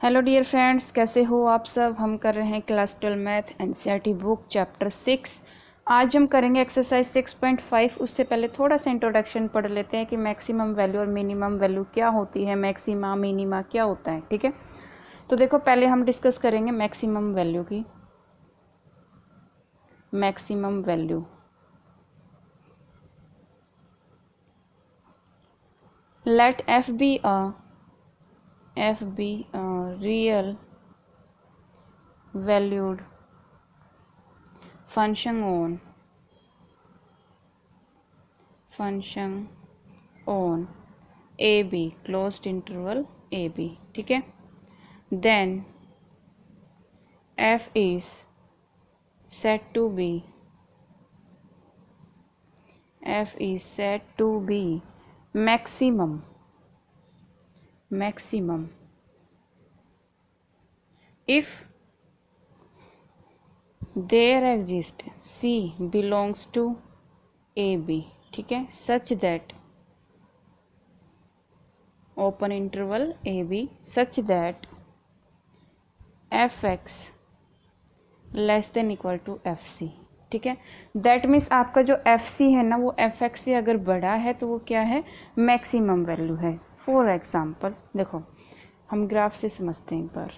Hello dear friends, कैसे हो आप सब। हम कर रहे हैं class 12 math NCERT book chapter 6। आज हम करेंगे एक्सरसाइज 6.5। उससे पहले थोड़ा सा इंट्रोडक्शन पढ़ लेते हैं कि मैक्सिमम वैल्यू और मिनिमम वैल्यू क्या होती है, मैक्सिमा मिनिमा क्या होता है। ठीक है, तो देखो पहले हम डिस्कस करेंगे मैक्सिमम वैल्यू की। Maximum value, let f b a real valued function on a b closed interval a b। ठीक है, then f is said to be maximum if there exists c belongs to ab। ठीक है, such that open interval ab such that fx less than equal to f c. ठीक है, that means आपका जो F C है ना, वो F x से अगर बड़ा है तो वो क्या है, मैक्सिमम वैल्यू है। फॉर एग्जाम्पल देखो, हम ग्राफ से समझते हैं एक बार।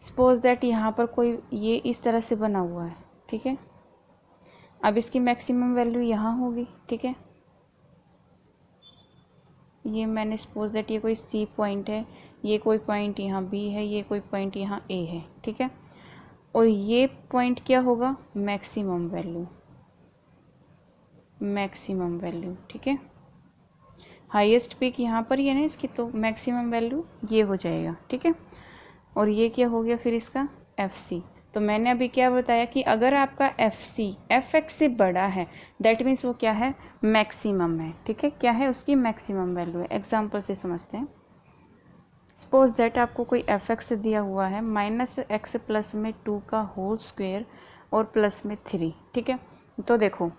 सपोज दैट यहाँ पर कोई ये इस तरह से बना हुआ है। ठीक है, अब इसकी मैक्सिमम वैल्यू यहाँ होगी। ठीक है, ये मैंने सपोज दैट ये कोई सी पॉइंट है, ये कोई पॉइंट यहाँ बी है, ये कोई पॉइंट यहाँ ए है। ठीक है, और ये पॉइंट क्या होगा, मैक्सिमम वैल्यू। ठीक है, हाईएस्ट पीक यहाँ पर ही है ना इसकी, तो मैक्सिमम वैल्यू ये हो जाएगा। ठीक है, और ये क्या हो गया फिर इसका एफ सी। तो मैंने अभी क्या बताया कि अगर आपका एफ सी एफ एक्स से बड़ा है, दैट मीन्स वो क्या है, मैक्सिमम है। ठीक है, क्या है, उसकी मैक्सिमम वैल्यू है। एग्जाम्पल से समझते हैं। सपोज दैट आपको कोई एफ एक्स दिया हुआ है -x प्लस में 2 का होल स्क्वायर और प्लस में 3। ठीक है, तो देखो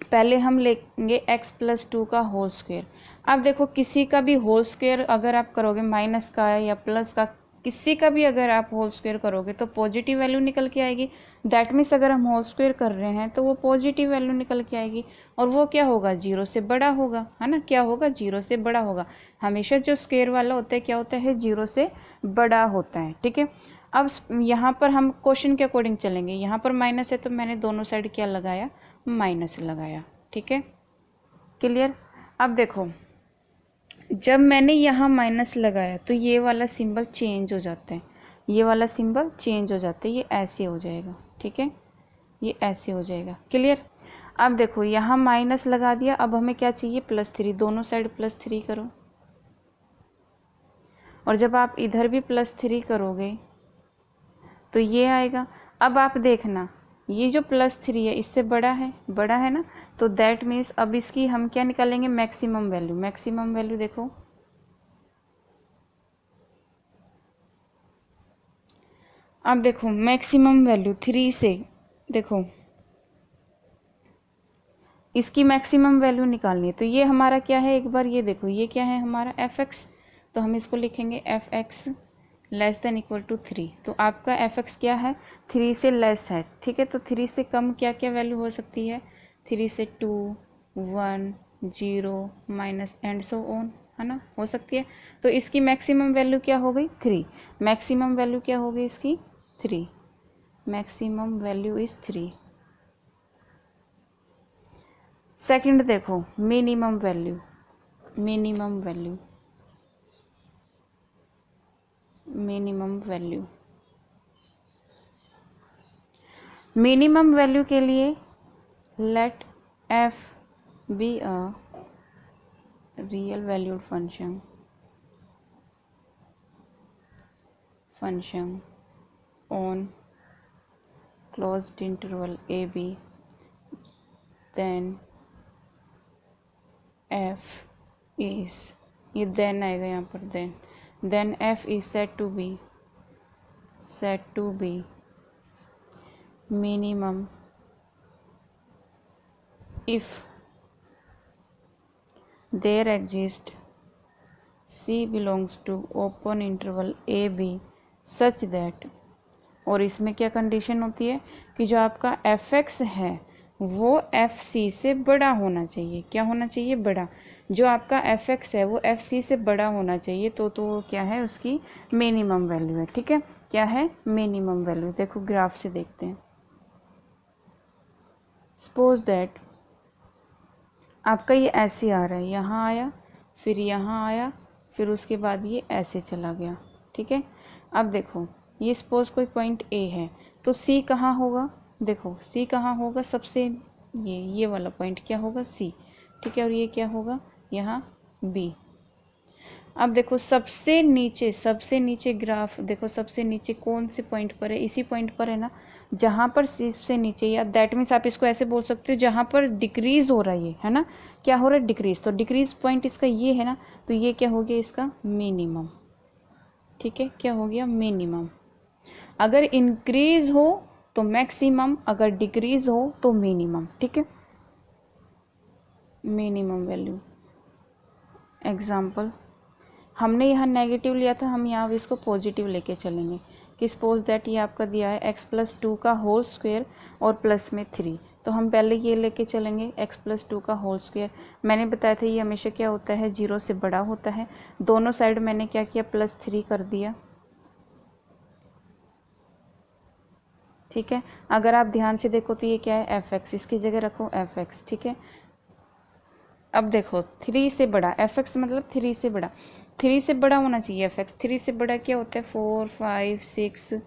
पहले हम लेंगे x प्लस 2 का होल स्क्वायर। अब देखो किसी का भी होल स्क्वायर अगर आप करोगे, माइनस का या प्लस का, किसी का भी अगर आप होल स्क्वायर करोगे तो पॉजिटिव वैल्यू निकल के आएगी। दैट मीन्स अगर हम होल स्क्वायर कर रहे हैं तो वो पॉजिटिव वैल्यू निकल के आएगी, और वो क्या होगा, जीरो से बड़ा होगा, है ना। क्या होगा, जीरो से बड़ा होगा। हमेशा जो स्क्वायर वाला होता है क्या होता है, जीरो से बड़ा होता है। ठीक है, अब यहाँ पर हम क्वेश्चन के अकॉर्डिंग चलेंगे। यहाँ पर माइनस है तो मैंने दोनों साइड क्या लगाया, माइनस लगाया। ठीक है, क्लियर। अब देखो जब मैंने यहाँ माइनस लगाया तो ये वाला सिंबल चेंज हो जाता है, ये वाला सिंबल चेंज हो जाता है, ये ऐसे हो जाएगा। ठीक है, ये ऐसे हो जाएगा। क्लियर। अब देखो यहाँ माइनस लगा दिया, अब हमें क्या चाहिए, +3। दोनों साइड +3 करो, और जब आप इधर भी +3 करोगे तो ये आएगा। अब आप देखना ये जो +3 है इससे बड़ा है ना, तो दैट मीन्स अब इसकी हम क्या निकालेंगे, मैक्सिमम वैल्यू। देखो अब देखो मैक्सिमम वैल्यू 3 से, देखो इसकी मैक्सिमम वैल्यू निकालनी है। तो ये हमारा क्या है, एक बार ये देखो, ये क्या है हमारा f(x), तो हम इसको लिखेंगे f(x) less than equal to 3। तो आपका f(x) क्या है, 3 से लेस है। ठीक है, तो 3 से कम क्या क्या वैल्यू हो सकती है, 3 से 2, 1, 0, माइनस एंड सो ऑन, है ना, हो सकती है। तो इसकी मैक्सिमम वैल्यू क्या हो गई, 3। मैक्सिमम वैल्यू क्या हो गई इसकी, 3। Maximum value is 3। सेकंड देखो मिनिमम वैल्यू। मिनिमम वैल्यू के लिए let f b a real valued function on closed interval a b, then f is, ये देन आएगा यहाँ पर, then f is said to be minimum if there exist C belongs to open interval a b such that, और इसमें क्या condition होती है कि जो आपका एफ एक्स है वो एफ सी से बड़ा होना चाहिए। क्या होना चाहिए? बड़ा। जो आपका एफ एक्स है वो एफ सी से बड़ा होना चाहिए, तो क्या है उसकी मिनिमम वैल्यू है। ठीक है, क्या है? Minimum value. देखो ग्राफ से देखते हैं। सपोज दैट आपका ये ऐसे आ रहा है, यहाँ आया, फिर यहाँ आया, फिर उसके बाद ये ऐसे चला गया। ठीक है, अब देखो ये सपोज कोई पॉइंट ए है, तो सी कहाँ होगा? देखो सी कहाँ होगा? सबसे ये वाला पॉइंट क्या होगा? सी। ठीक है, और ये क्या होगा? यहाँ बी। अब देखो सबसे नीचे ग्राफ देखो, सबसे नीचे कौन से पॉइंट पर है? इसी पॉइंट पर है ना, जहाँ पर सबसे नीचे, या दैट मीन्स आप इसको ऐसे बोल सकते हो जहाँ पर डिक्रीज हो रहा है ना। क्या हो रहा है? डिक्रीज। तो डिक्रीज पॉइंट इसका ये है ना, तो ये क्या हो गया? इसका मिनिमम। ठीक है, क्या हो गया? मिनिमम। अगर इंक्रीज हो तो मैक्सिमम, अगर डिक्रीज हो तो मिनिमम। ठीक है, मिनिमम वैल्यू। एग्जाम्पल, हमने यहाँ नेगेटिव लिया था, हम यहाँ इसको पॉजिटिव लेके चलेंगे कि सपोज दैट ये आपका दिया है x+2 का होल स्क्वायर और प्लस में 3, तो हम पहले ये लेके चलेंगे x+2 का होल स्क्वायर। मैंने बताया था ये हमेशा क्या होता है? 0 से बड़ा होता है। दोनों साइड मैंने क्या किया? +3 कर दिया। ठीक है, अगर आप ध्यान से देखो तो ये क्या है? f(x), इसकी जगह रखो f(x). ठीक है, अब देखो 3 से बड़ा, f(x) मतलब 3 से बड़ा, 3 से बड़ा होना चाहिए f(x). 3 से बड़ा क्या होता है? 4, 5, 6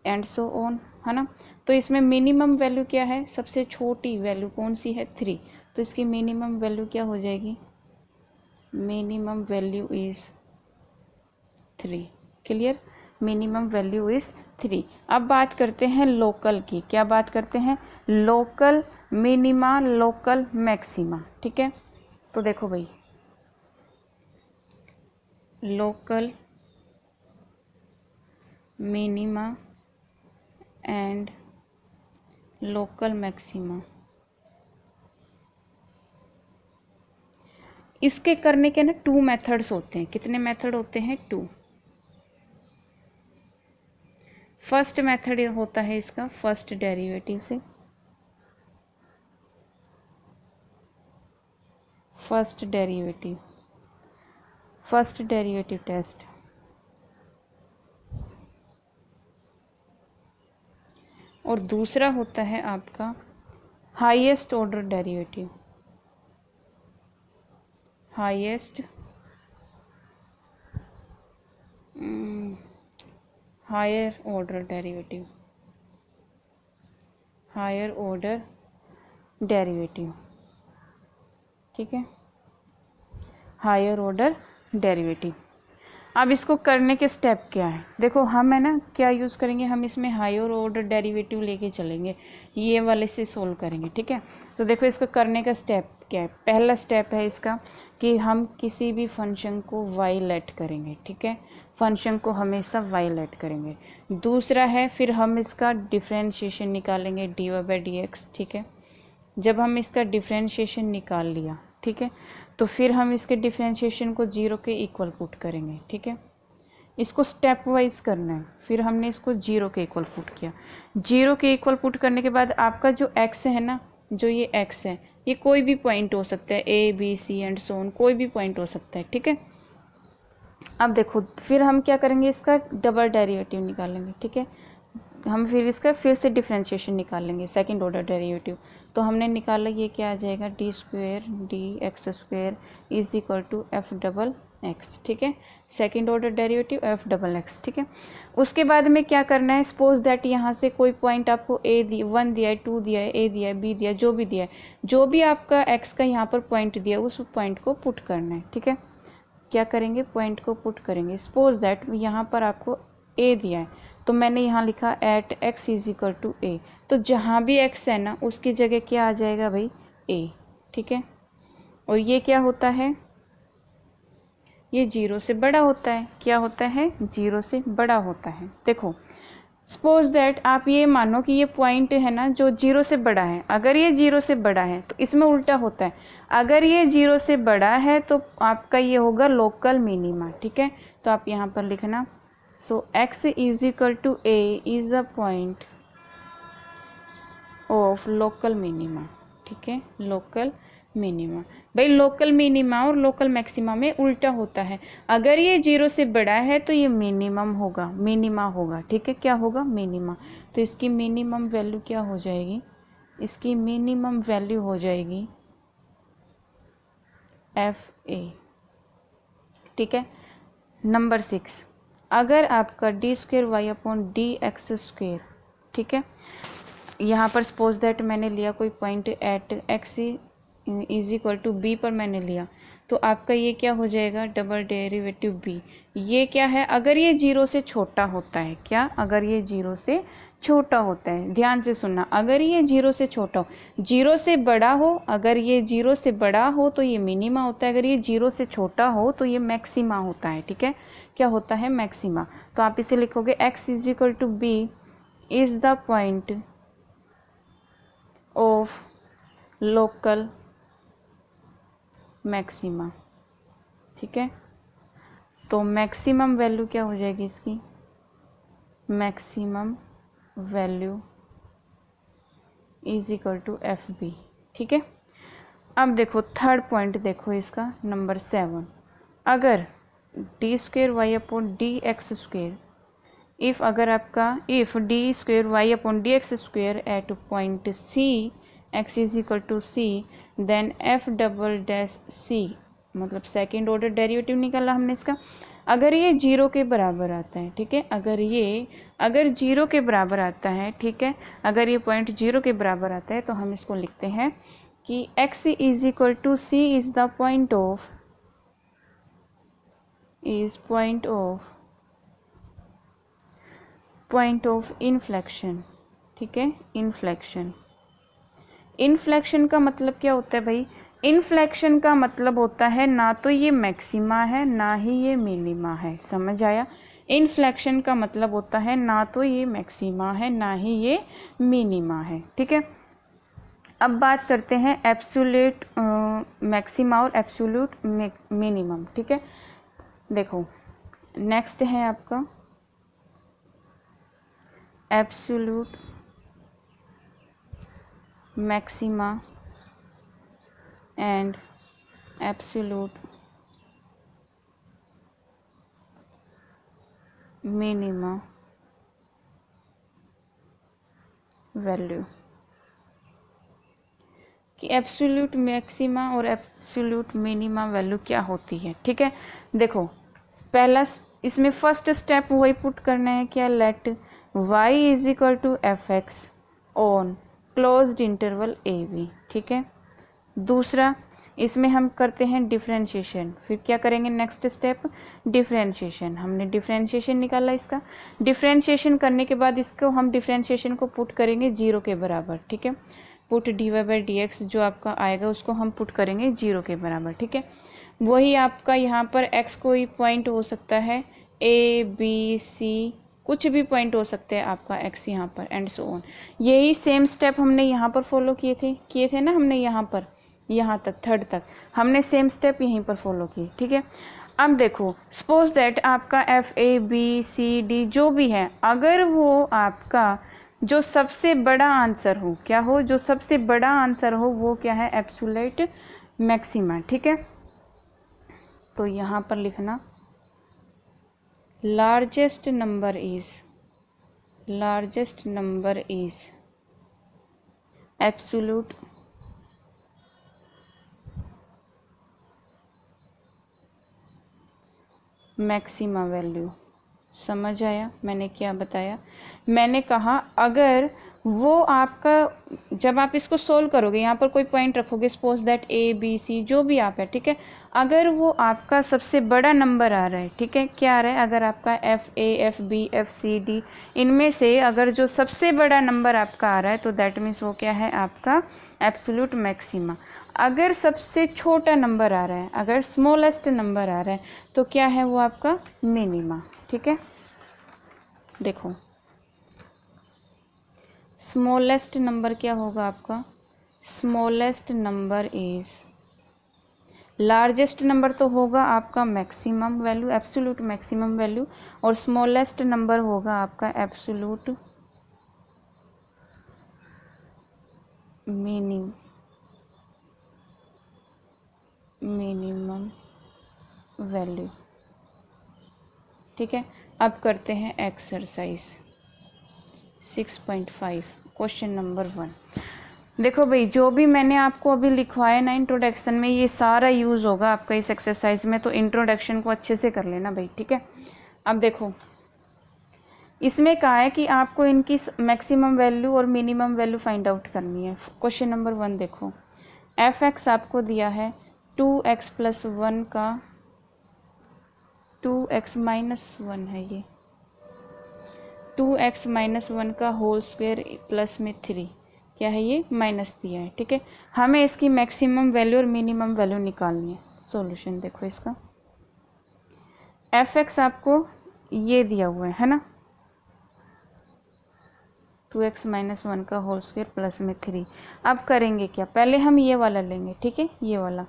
एंड सो ऑन, है ना। तो इसमें मिनिमम वैल्यू क्या है? सबसे छोटी वैल्यू कौन सी है? 3। तो इसकी मिनिमम वैल्यू क्या हो जाएगी? Minimum value is 3। Clear? Minimum value is 3। अब बात करते हैं लोकल की। क्या बात करते हैं? Local minima, local maxima. ठीक है, तो देखो भाई, local minima and local maxima, इसके करने के ना 2 मेथड्स होते हैं। कितने मेथड होते हैं? 2। फर्स्ट मेथड होता है इसका फर्स्ट डेरिवेटिव से, फर्स्ट डेरिवेटिव टेस्ट। और दूसरा होता है आपका highest order derivative, highest higher order derivative, higher order derivative. ठीक है, हायर ऑर्डर डेरिवेटिव। अब इसको करने के स्टेप क्या है? देखो हम है ना क्या यूज़ करेंगे? हम इसमें हायर ऑर्डर डेरिवेटिव लेके चलेंगे, ये वाले से सोल्व करेंगे। ठीक है, तो देखो इसको करने का स्टेप क्या है? पहला स्टेप है इसका कि हम किसी भी फंक्शन को वाई लेट करेंगे। ठीक है, फंक्शन को हमेशा वाई लेट करेंगे। दूसरा है फिर हम इसका डिफ्रेंशिएशन निकालेंगे dy/dx। ठीक है, जब हम इसका डिफ्रेंशिएशन निकाल लिया, ठीक है, तो फिर हम इसके डिफ्रेंशिएशन को 0 के इक्वल पुट करेंगे। ठीक है, इसको स्टेप वाइज करना है। फिर हमने इसको 0 के इक्वल पुट किया। 0 के इक्वल पुट करने के बाद आपका जो x है ना, जो ये x है, ये कोई भी पॉइंट हो सकता है, A, B, C and so on, कोई भी पॉइंट हो सकता है। ठीक है, अब देखो फिर हम क्या करेंगे? इसका डबल डेरिवेटिव निकालेंगे। ठीक है, हम फिर इसका फिर से डिफ्रेंशिएशन निकालेंगे, सेकंड ऑर्डर डेरिवेटिव। तो हमने निकाला, ये क्या आ जाएगा? d² is equal to f(x). ठीक है, सेकंड ऑर्डर डेरिवेटिव f(x). ठीक है, उसके बाद में क्या करना है? सपोज दैट यहाँ से कोई पॉइंट आपको A1 दिया है, 2 दिया है, A दिया है, B दिया है, जो भी दिया है, जो भी आपका x का यहाँ पर पॉइंट दिया है उस पॉइंट को पुट करना है। ठीक है, क्या करेंगे? पॉइंट को पुट करेंगे। सपोज दैट यहाँ पर आपको A दिया है, तो मैंने यहाँ लिखा at x is equal to A। तो जहाँ भी x है ना उसकी जगह क्या आ जाएगा भाई? A। ठीक है, और ये क्या होता है? ये 0 से बड़ा होता है। क्या होता है? 0 से बड़ा होता है। देखो सपोज दैट आप ये मानो कि ये पॉइंट है ना जो 0 से बड़ा है, अगर ये 0 से बड़ा है तो इसमें उल्टा होता है, अगर ये 0 से बड़ा है तो आपका ये होगा लोकल मिनिमा। ठीक है, तो आप यहाँ पर लिखना so x is equal to a is the point of local minima. ठीक है, लोकल मिनिमा। भाई लोकल मिनिमा और लोकल मैक्सिमा में उल्टा होता है, अगर ये 0 से बड़ा है तो ये मिनिमम होगा, मिनिमा होगा। ठीक है, क्या होगा? मिनिमा। तो इसकी मिनिमम वैल्यू क्या हो जाएगी? इसकी मिनिमम वैल्यू हो जाएगी FA। ठीक है, नंबर 6, अगर आपका d²y/dx², ठीक है, यहाँ पर सपोज दैट मैंने लिया कोई point at x is equal to b पर मैंने लिया, तो आपका ये क्या हो जाएगा? Double derivative b। ये क्या है? अगर ये 0 से छोटा होता है, क्या? अगर ये 0 से छोटा होता है, ध्यान से सुनना, अगर ये 0 से छोटा हो, 0 से बड़ा हो, अगर ये 0 से बड़ा हो तो ये मिनिमा होता है, अगर ये 0 से छोटा हो तो ये मैक्सिमा होता है। ठीक है, क्या होता है? मैक्सिमा। तो आप इसे लिखोगे x is equal to b is the point of local maxima. ठीक है, तो मैक्सिमम वैल्यू क्या हो जाएगी इसकी? Maximum value is equal to FB। ठीक है, अब देखो थर्ड पॉइंट, देखो इसका नंबर 7, अगर d²y/dx², इफ़ अगर आपका if d²y/dx² at point C x is equal to C, then f∬C, मतलब सेकेंड ऑर्डर डेरिवेटिव निकाला हमने इसका, अगर ये 0 के बराबर आता है। ठीक है, अगर 0 के बराबर आता है, ठीक है, अगर ये पॉइंट 0 के बराबर आता है तो हम इसको लिखते हैं कि x is equal to C is the point of inflection. ठीक है, इन्फ्लेक्शन का मतलब क्या होता है भाई? इन्फ्लेक्शन का मतलब होता है ना तो ये मैक्सिमा है ना ही ये मिनिमा है, समझ आया? इन्फ्लेक्शन का मतलब होता है ना तो ये मैक्सिमा है ना ही ये मिनिमा है। ठीक है, अब बात करते हैं एब्सोल्यूट मैक्सिमा और एब्सोल्यूट मिनिमम। ठीक है, देखो नेक्स्ट है आपका absolute maxima and absolute minima value, कि एब्सोल्यूट मैक्सिमा और एब्सोल्यूट मिनिमा वैल्यू क्या होती है। ठीक है, देखो पहला इसमें फर्स्ट स्टेप वही पुट करना है, क्या? Let y is equal to fx on closed interval AB। ठीक है, दूसरा इसमें हम करते हैं डिफरेंशिएशन, फिर क्या करेंगे? नेक्स्ट स्टेप डिफरेंशिएशन, हमने डिफरेंशिएशन निकाला इसका, डिफरेंशिएशन करने के बाद इसको हम डिफरेंशिएशन को पुट करेंगे 0 के बराबर। ठीक है, पुट dy/dx जो आपका आएगा उसको हम पुट करेंगे 0 के बराबर। ठीक है, वही आपका यहाँ पर x कोई पॉइंट हो सकता है, A B C कुछ भी पॉइंट हो सकते हैं आपका x यहाँ पर, एंड सो ऑन। यही सेम स्टेप हमने यहाँ पर फॉलो किए थे ना, हमने यहाँ पर यहाँ तक थर्ड तक हमने सेम स्टेप यहीं पर फॉलो किए। ठीक है, अब देखो सपोज दैट आपका FABCD जो भी है, अगर वो आपका जो सबसे बड़ा आंसर हो, क्या हो? जो सबसे बड़ा आंसर हो वो क्या है? Absolute maxima. ठीक है, तो यहाँ पर लिखना largest number is absolute maxima value. समझ आया मैंने क्या बताया? मैंने कहा अगर वो आपका, जब आप इसको सोल्व करोगे, यहाँ पर कोई पॉइंट रखोगे, सपोज दैट ABC जो भी आप है, ठीक है, अगर वो आपका सबसे बड़ा नंबर आ रहा है, ठीक है, क्या आ रहा है? अगर आपका FA FB FCD इनमें से अगर जो सबसे बड़ा नंबर आपका आ रहा है तो दैट मीन्स वो क्या है? आपका एब्सोल्यूट मैक्सिमा। अगर सबसे छोटा नंबर आ रहा है, अगर स्मॉलेस्ट नंबर आ रहा है तो क्या है? वो आपका मिनिमा। ठीक है, देखो स्मॉलेस्ट नंबर क्या होगा आपका, smallest number is, largest number तो होगा आपका maximum value, absolute maximum value, और स्मॉलेस्ट नंबर होगा आपका एब्सोल्यूट मिनिमम वैल्यू। ठीक है, अब करते हैं एक्सरसाइज 6.5 क्वेश्चन नंबर 1। देखो भाई, जो भी मैंने आपको अभी लिखवाया ना इंट्रोडक्शन में, ये सारा यूज़ होगा आपका इस एक्सरसाइज में, तो इंट्रोडक्शन को अच्छे से कर लेना भाई। ठीक है, अब देखो इसमें कहा है कि आपको इनकी मैक्सिमम वैल्यू और मिनिमम वैल्यू फाइंड आउट करनी है। क्वेश्चन नंबर 1 देखो, एफ एक्स आपको दिया है 2x + 1 का 2x - 1 है, ये 2x - 1 का होल स्क्वायर प्लस में 3 क्या है, ये माइनस दिया है। ठीक है, हमें इसकी मैक्सिमम वैल्यू और मिनिमम वैल्यू निकालनी है। सॉल्यूशन देखो इसका, एफ एक्स आपको ये दिया हुआ है ना, 2x - 1 का होल स्क्वायर प्लस में 3। अब करेंगे क्या, पहले हम ये वाला लेंगे। ठीक है, ये वाला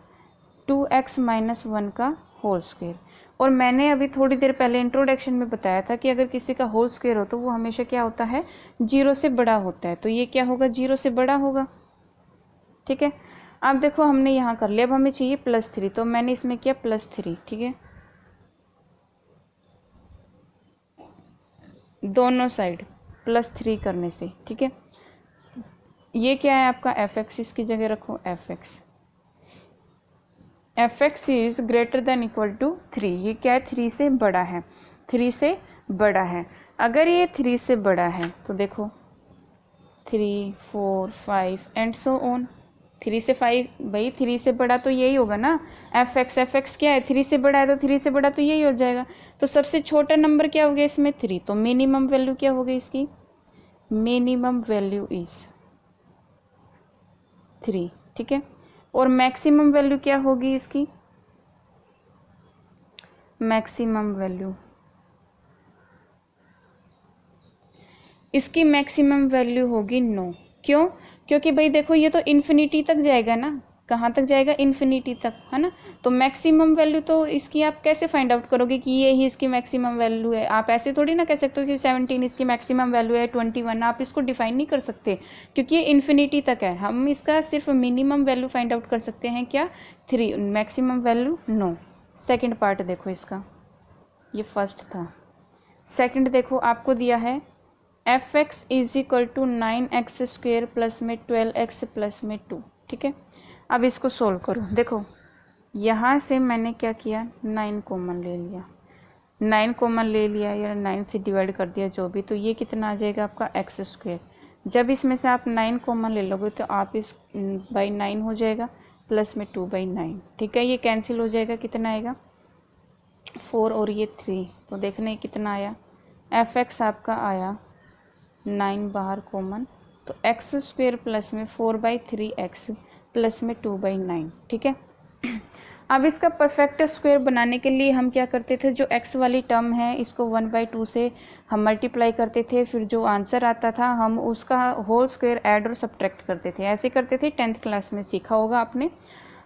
2x - 1 का होल स्क्वायर, और मैंने अभी थोड़ी देर पहले इंट्रोडक्शन में बताया था कि अगर किसी का होल स्क्वायर हो तो वो हमेशा क्या होता है, 0 से बड़ा होता है, तो ये क्या होगा, 0 से बड़ा होगा। ठीक है, अब देखो हमने यहाँ कर लिया, अब हमें चाहिए +3, तो मैंने इसमें किया +3। ठीक है, दोनों साइड +3 करने से। ठीक है, ये क्या है आपका एफ एक्स, इसकी जगह रखो f x, f x is greater than equal to 3। ये क्या है, 3 से बड़ा है, 3 से बड़ा है। अगर ये 3 से बड़ा है तो देखो 3, 4, 5 एंड सो ऑन, 3 से 5, भाई 3 से बड़ा तो यही होगा ना, एफ एक्स क्या है, 3 से बड़ा है, तो 3 से बड़ा तो यही हो जाएगा। तो सबसे छोटा नंबर क्या हो गया इसमें, 3, तो मिनिमम वैल्यू क्या होगी इसकी, मिनिमम वैल्यू इज 3। ठीक है, और मैक्सिमम वैल्यू क्या होगी इसकी, मैक्सिमम वैल्यू, इसकी मैक्सिमम वैल्यू होगी 9। क्यों, क्योंकि भाई देखो ये तो इन्फिनिटी तक जाएगा ना, कहाँ तक जाएगा, इन्फिनिटी तक, है ना। तो मैक्सिमम वैल्यू तो इसकी आप कैसे फाइंड आउट करोगे कि ये ही इसकी मैक्सिमम वैल्यू है, आप ऐसे थोड़ी ना कह सकते हो कि 17 इसकी मैक्सिमम वैल्यू है, 21, आप इसको डिफाइन नहीं कर सकते क्योंकि ये इन्फिनिटी तक है। हम इसका सिर्फ मिनिमम वैल्यू फाइंड आउट कर सकते हैं, क्या, 3, मैक्सिमम वैल्यू 9। सेकेंड पार्ट देखो इसका, ये फर्स्ट था। सेकेंड देखो आपको दिया है f x is equal to 9x² plus में 12x प्लस में 2। ठीक है, अब इसको सोल्व करो। देखो यहाँ से मैंने क्या किया, 9 कॉमन ले लिया, 9 कॉमन ले लिया या 9 से डिवाइड कर दिया जो भी, तो ये कितना आ जाएगा आपका x²। जब इसमें से आप 9 कॉमन ले लोगे तो आप इस बाई 9 हो जाएगा, प्लस में 2/9। ठीक है, ये कैंसिल हो जाएगा, कितना आएगा 4 और ये 3, तो देखने कितना आया, एफ एक्स आपका आया 9 बाहर कॉमन, तो x² प्लस में 4/3x प्लस में 2/9। ठीक है, अब इसका परफेक्ट स्क्वायर बनाने के लिए हम क्या करते थे, जो x वाली टर्म है इसको 1/2 से हम मल्टीप्लाई करते थे, फिर जो आंसर आता था हम उसका होल स्क्वायर ऐड और सब्ट्रैक्ट करते थे, ऐसे करते थे, 10th क्लास में सीखा होगा आपने।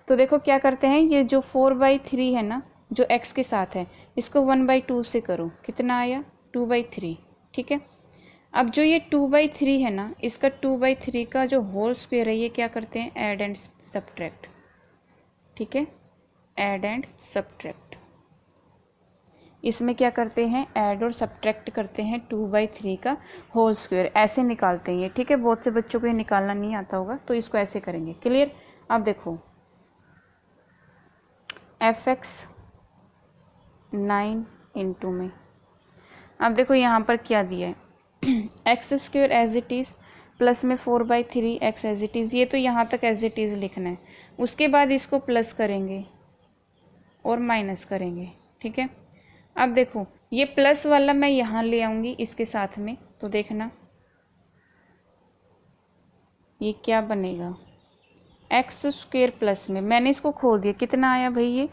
तो देखो क्या करते हैं, ये जो 4/3 है ना, जो x के साथ है, इसको 1/2 से करो, कितना आया 2/3। ठीक है, अब जो ये 2/3 है ना, इसका 2/3 का जो होल स्क्वायर है, ये क्या करते हैं, ऐड एंड सब्ट्रैक्ट। ठीक है, ऐड एंड सब्ट्रैक्ट, इसमें क्या करते हैं, ऐड और सब्ट्रैक्ट करते हैं 2/3 का होल स्क्वायर, ऐसे निकालते हैं। ठीक है, बहुत से बच्चों को ये निकालना नहीं आता होगा, तो इसको ऐसे करेंगे। क्लियर, अब देखो एफ एक्स 9 इंटू में, अब देखो यहाँ पर क्या दिया है, x² as it is plus में 4/3x एज इट इज़, ये तो यहाँ तक एज इट इज़ लिखना है, उसके बाद इसको प्लस करेंगे और माइनस करेंगे। ठीक है, अब देखो ये प्लस वाला मैं यहाँ ले आऊँगी इसके साथ में, तो देखना ये क्या बनेगा, x² प्लस में, मैंने इसको खोल दिया, कितना आया भाई, ये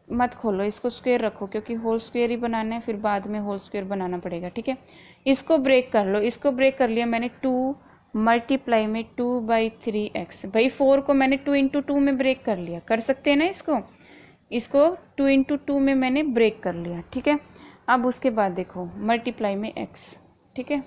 मत खोलो, इसको स्क्वायर रखो क्योंकि होल स्क्वायर ही बनाना है, फिर बाद में होल स्क्वायर बनाना पड़ेगा। ठीक है, इसको ब्रेक कर लो, इसको ब्रेक कर लिया मैंने, 2 मल्टीप्लाई में 2/3x। भाई 4 को मैंने 2 इंटू 2 में ब्रेक कर लिया, कर सकते हैं ना इसको 2 इंटू 2 में मैंने ब्रेक कर लिया, ठीक है। अब उसके बाद देखो मल्टीप्लाई में x, ठीक है,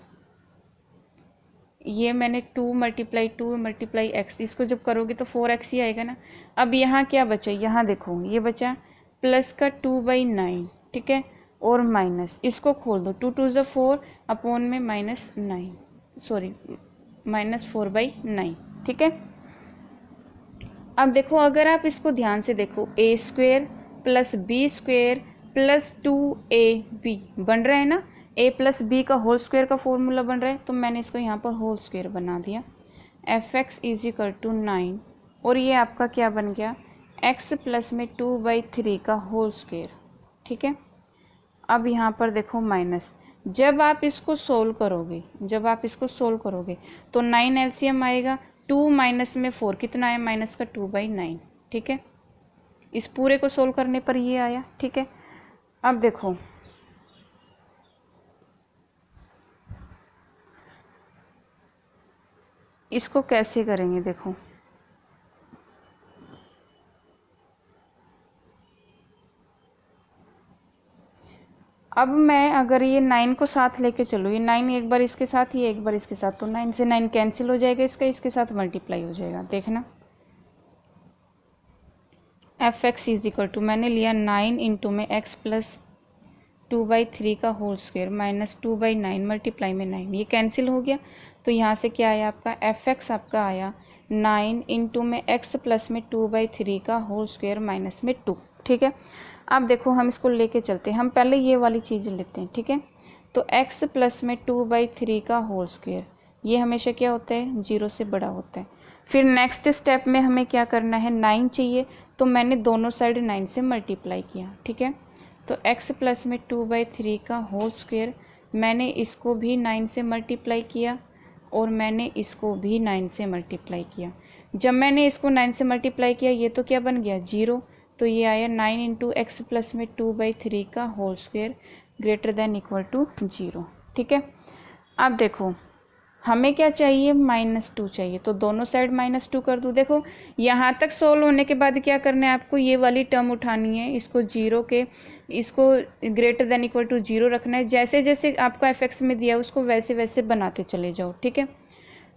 ये मैंने 2 मल्टीप्लाई x, इसको जब करोगे तो 4x ही आएगा ना। अब यहाँ क्या बचा, यहाँ देखो ये बचा प्लस का 2/9, ठीक है, और माइनस, इसको खोल दो, 2 2 4 अपॉन में -9, सॉरी -4/9, ठीक है। अब देखो अगर आप इसको ध्यान से देखो, a² + b² + 2ab बन रहा है ना, a + b का होल स्क्वायर का फॉर्मूला बन रहा है, तो मैंने इसको यहाँ पर होल स्क्वायर बना दिया। fx = 9 और ये आपका क्या बन गया, x प्लस में 2/3 का होल स्क्वायर, ठीक है। अब यहाँ पर देखो माइनस, जब आप इसको सोल्व करोगे तो 9 एलसीएम आएगा, 2 माइनस में 4 कितना है, माइनस का 2/9, ठीक है। इस पूरे को सोल्व करने पर ये आया, ठीक है। अब देखो इसको कैसे करेंगे, देखो अब मैं अगर ये 9 को साथ लेके चलूँ, ये 9 एक बार इसके साथ, ये एक बार इसके साथ, तो 9 से 9 कैंसिल हो जाएगा, इसके साथ मल्टीप्लाई हो जाएगा, देखना। fx = मैंने लिया 9 इंटू में x प्लस 2/3 का होल स्क्वायर माइनस 2/9 मल्टीप्लाई में 9, ये कैंसिल हो गया, तो यहाँ से क्या आया आपका, fx आपका आया 9 इंटू में x प्लस में 2/3 का होल स्क्वायर माइनस में 2, ठीक है। अब देखो हम इसको लेके चलते हैं, हम पहले ये वाली चीज़ लेते हैं, ठीक है। तो x प्लस में 2/3 का होल स्क्वायर, ये हमेशा क्या होता है, 0 से बड़ा होता है। फिर नेक्स्ट स्टेप में हमें क्या करना है, 9 चाहिए, तो मैंने दोनों साइड 9 से मल्टीप्लाई किया, ठीक है। तो x प्लस में 2/3 का होल स्क्वायर, मैंने इसको भी 9 से मल्टीप्लाई किया और मैंने इसको भी 9 से मल्टीप्लाई किया। जब मैंने इसको 9 से मल्टीप्लाई किया, ये तो क्या बन गया, 0, तो ये आया 9 इंटू x प्लस में 2/3 का होल स्क्वायर > 0, ठीक है। अब देखो हमें क्या चाहिए, -2 चाहिए, तो दोनों साइड -2 कर दूँ। देखो यहाँ तक सोल्व होने के बाद क्या करना है आपको, ये वाली टर्म उठानी है, इसको इसको > 0 रखना है। जैसे जैसे आपको fx में दिया उसको वैसे वैसे बनाते चले जाओ, ठीक है।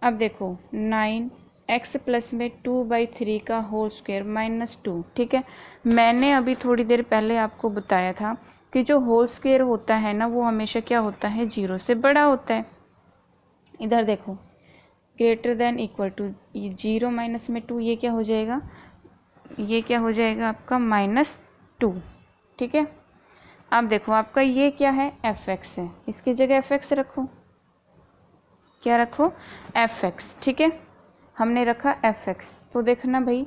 अब देखो 9x प्लस में 2/3 का होल स्क्वायर -2, ठीक है। मैंने अभी थोड़ी देर पहले आपको बताया था कि जो होल स्क्वायर होता है ना, वो हमेशा क्या होता है, 0 से बड़ा होता है। इधर देखो > 0 माइनस में 2, ये क्या हो जाएगा, ये क्या हो जाएगा आपका -2, ठीक है। अब देखो आपका ये क्या है, fx है, इसकी जगह fx रखो, क्या रखो, fx, ठीक है। हमने रखा fx, तो देखना भाई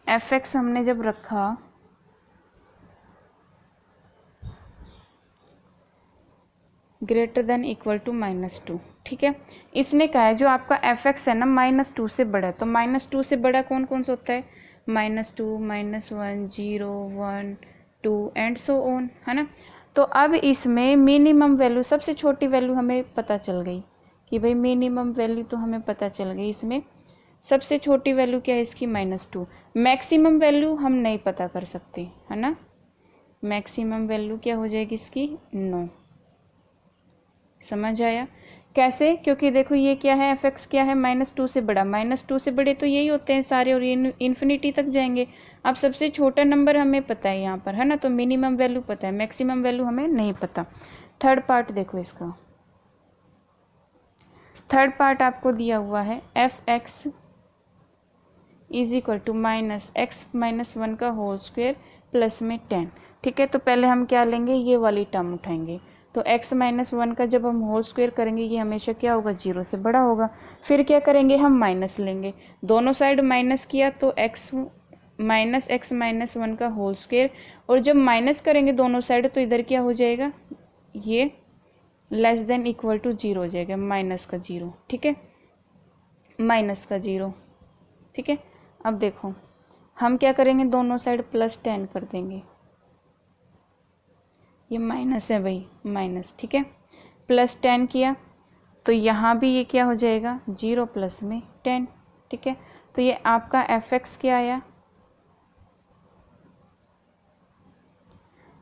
fx हमने जब रखा > -2, ठीक है। इसने कहा है जो आपका fx है ना -2 से बड़ा है, तो -2 से बड़ा कौन कौन सा होता है, -2 -1 0 1 2 एंड सो ऑन, है ना। तो अब इसमें मिनिमम वैल्यू, सबसे छोटी वैल्यू हमें पता चल गई कि भाई मिनिमम वैल्यू तो हमें पता चल गई, इसमें सबसे छोटी वैल्यू क्या है इसकी, -2। मैक्सिमम वैल्यू हम नहीं पता कर सकते, है ना। मैक्सिमम वैल्यू क्या हो जाएगी इसकी, 9। समझ आया कैसे, क्योंकि देखो ये क्या है, fx क्या है, -2 से बड़ा, -2 से बड़े तो यही होते हैं सारे, और ये इन्फिनिटी तक जाएंगे। अब सबसे छोटा नंबर हमें पता है यहाँ पर, है ना, तो मिनिमम वैल्यू पता है, मैक्सिमम वैल्यू हमें नहीं पता। थर्ड पार्ट देखो, इसका थर्ड पार्ट आपको दिया हुआ है fx = -x - 1 का होल स्क्वायर प्लस में 10, ठीक है। तो पहले हम क्या लेंगे, ये वाली टर्म उठाएंगे, तो x - 1 का जब हम होल स्क्वायर करेंगे, ये हमेशा क्या होगा, 0 से बड़ा होगा। फिर क्या करेंगे, हम माइनस लेंगे, दोनों साइड माइनस किया तो x - 1 का होल स्क्वायर, और जब माइनस करेंगे दोनों साइड तो इधर क्या हो जाएगा, ये < 0 हो जाएगा, माइनस का 0, ठीक है, माइनस का 0, ठीक है। अब देखो हम क्या करेंगे, दोनों साइड +10 कर देंगे, ये माइनस है भाई, माइनस, ठीक है, +10 किया तो यहाँ भी ये क्या हो जाएगा 0 प्लस में 10, ठीक है। तो ये आपका fx क्या आया,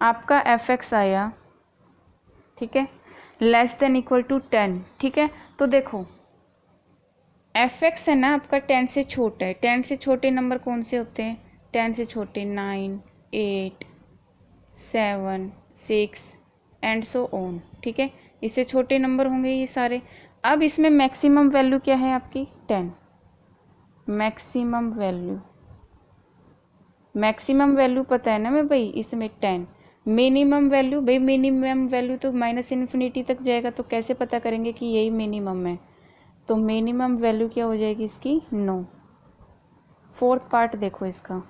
आपका fx आया, ठीक है, लेस देन इक्वल टू 10, ठीक है। तो देखो fx है ना आपका 10 से छोटा है, 10 से छोटे नंबर कौन से होते हैं, 10 से छोटे 9, 8, 7, 6 एंड सो ऑन, ठीक है, इससे छोटे नंबर होंगे ये सारे। अब इसमें मैक्सिमम वैल्यू क्या है आपकी 10, मैक्सिमम वैल्यू पता है ना मैं भाई, इसमें 10। मिनिमम वैल्यू भाई, मिनिमम वैल्यू तो -इन्फिनिटी तक जाएगा, तो कैसे पता करेंगे कि यही मिनिमम है, तो मिनिमम वैल्यू क्या हो जाएगी इसकी 9। फोर्थ पार्ट देखो इसका,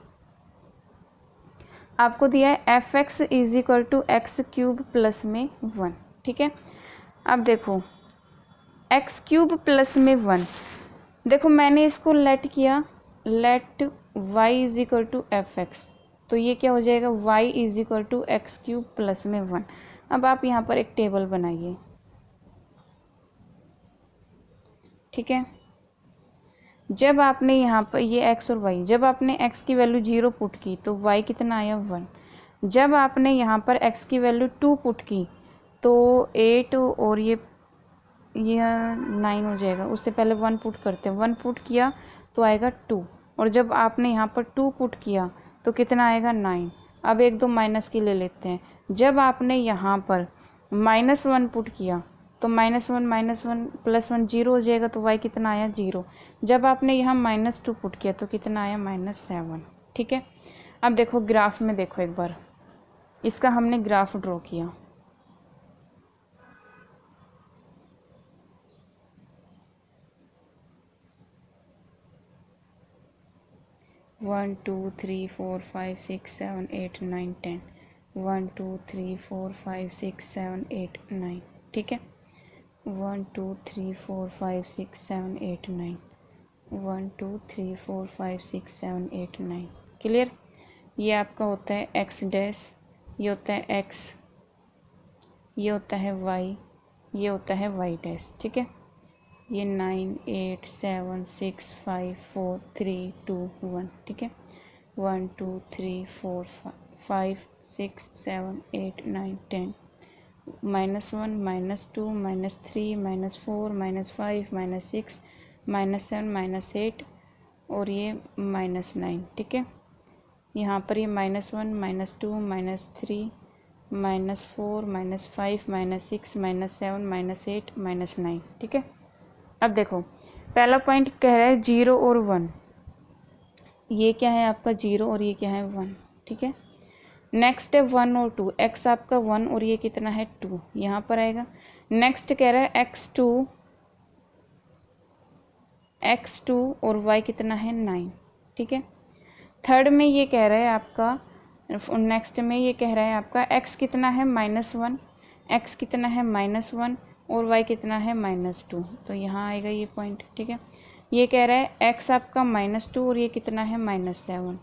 आपको दिया है fx is equal to x cube plus में 1, ठीक है। अब देखो एक्स क्यूब प्लस में 1, देखो मैंने इसको लेट किया, let y is equal to f x, तो ये क्या हो जाएगा y is equal to x cube plus में 1। अब आप यहाँ पर एक टेबल बनाइए, ठीक है। जब आपने यहाँ पर ये x और y, जब आपने x की वैल्यू 0 पुट की तो y कितना आया 1। जब आपने यहाँ पर x की वैल्यू 2 पुट की तो 8 और ये 9 हो जाएगा। उससे पहले 1 पुट करते हैं, 1 पुट किया तो आएगा 2, और जब आपने यहाँ पर 2 पुट किया तो कितना आएगा 9। अब एक दो माइनस की ले लेते हैं, जब आपने यहाँ पर -1 पुट किया तो -1 प्लस 1 0 हो जाएगा, तो y कितना आया 0। जब आपने यहाँ -2 पुट किया तो कितना आया -7, ठीक है। अब देखो ग्राफ में देखो एक बार, इसका हमने ग्राफ ड्रॉ किया, वन 2 3 4 5 6 7 8 9 10, 1 2 3 4 5 6 7 8 9, ठीक है। 1 2 3 4 5 6 7 8 9, 1 2 3 4 5 6 7 8 9, क्लियर। ये आपका होता है एक्स डैश, ये होता है एक्स, ये होता है वाई, ये होता है वाई डैश, ठीक है। ये 9 8 7 6 5 4 3 2 1, ठीक है। 1 2 3 4 5 6 7 8 9 10, -1 -2 -3 -4 -5 -6 -7 -8 और ये -9, ठीक है। यहाँ पर ये -1 -2 -3 -4 -5 -6 -7 -8 -9, ठीक है। अब देखो पहला पॉइंट कह रहा है 0 और 1, ये क्या है आपका 0 और ये क्या है 1, ठीक है। नेक्स्ट है 1 और 2, x आपका 1 और ये कितना है 2, यहाँ पर आएगा। नेक्स्ट कह रहा है x2 और y कितना है 9, ठीक है। थर्ड में ये कह रहा है आपका, नेक्स्ट में ये कह रहा है आपका x कितना है -1, x कितना है -1 और y कितना है -2, तो यहाँ आएगा ये पॉइंट, ठीक है। ये कह रहा है x आपका -2 और ये कितना है -7,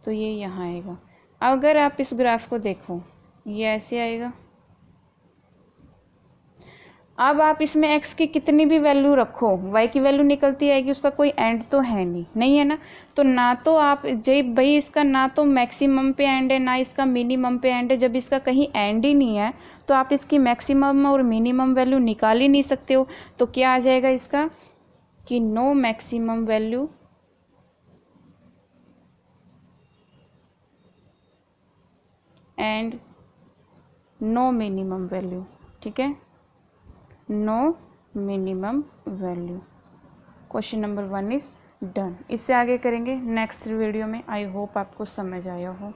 तो ये यहाँ आएगा। अगर आप इस ग्राफ को देखो ये ऐसे आएगा। अब आप इसमें x की कितनी भी वैल्यू रखो y की वैल्यू निकलती आएगी, उसका कोई एंड तो है नहीं है ना। तो ना तो आप जब भाई इसका ना तो मैक्सिमम पे एंड है ना इसका मिनिमम पे एंड है, जब इसका कहीं एंड ही नहीं है तो आप इसकी मैक्सिमम और मिनिमम वैल्यू निकाल ही नहीं सकते हो। तो क्या आ जाएगा इसका कि no maximum value and no minimum value, ठीक है, no minimum value. Question number 1 is done. इससे आगे करेंगे नेक्स्ट वीडियो में। आई होप आपको समझ आया हो।